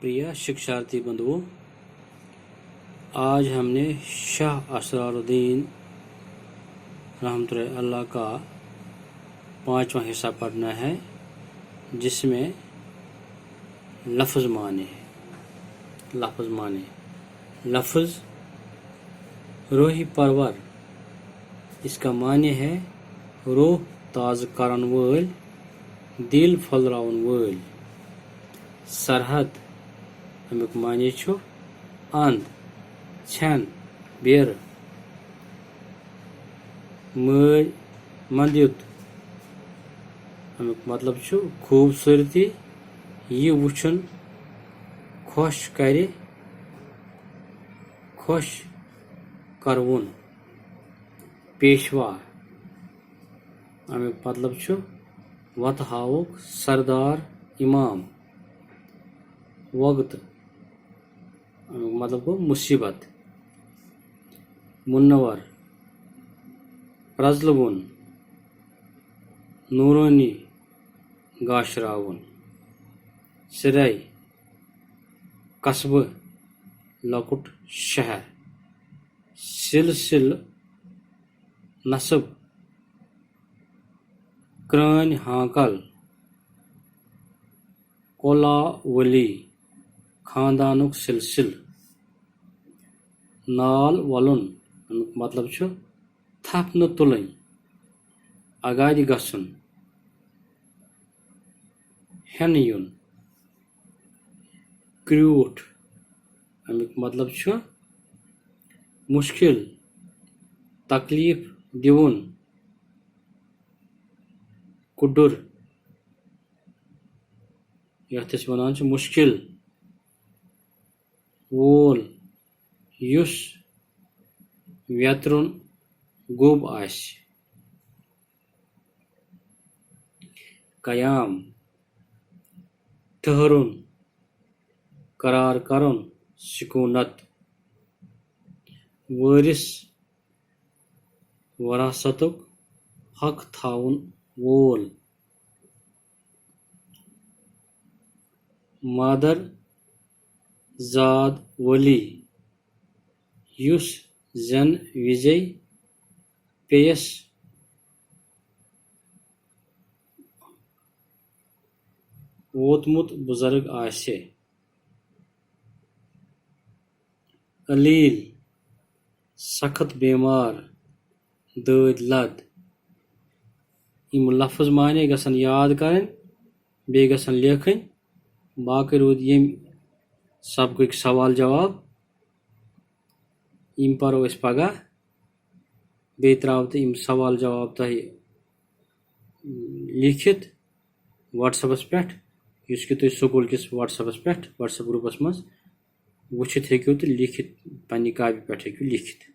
प्रिय शिक्षार्थी बंधुओं, आज हमने शाह असरारुद्दीन रहमतुल्लाह अल्लाह का 5वां हिस्सा पढ़ना है, जिसमें लफ्ज़ माने है। लफ्ज़ रोही परवर, इसका माने है रोह ताज़ करन वोल, दिल फलराउन वोल। सरहद, अमुक माने छु अंध, छन, बेर। मई मंद्युत, अमुक मतलब छु खूबसूरती, यह वुछन खुश करे, खुश करवुन। पेशवा, अमुक मतलब छु वत हावुक सरदार इमाम। वक्त, अमुक मतलब गो मुसीबत। मुन्नवर, प्रजलवुन, नूरानी, गाशरावुन। सिराई, कस्बह, लकुट शहर। सिलसिल, नसब, क्रान हाकल। कोलावली, खानदानुक सिलसिल। नाल वलुन, मतलब छु थप न तुलन, अगादि गसुन। हेन युन। क्रूठ, अमुक मतलब छु मुश्किल, तकलीफ दिवुन। कुडुर, यथ वनान छु मुश्किल। वोल, युस व्यतरुन गुब आसि। कयाम, ठहरुन, करार करुन, सुकूनत। वारिस, वरासतुक हक थाउन वोल। मादर जाद वली, युस जन विजय पेयस वोतमुत बुजुर्ग आसे। अलील, सख्त बीमार, दद लद। इम लफ्ज़ माने गसन याद करें, बे गसन लेखन। बाकी रूद यम सबक सवाल जवाब, इम परो अस पगह। बे त्राव तो इम सवाल जवाब तह लिखित व्हाट्सएपस पे, युसकि तुम स्कूल किस व्हाट्सएपस पे, व्हाट्सएप ग्रुपस मज वुचित हेक्यो तो लिखित पन्नी कापी पे हेक्यो लिखित।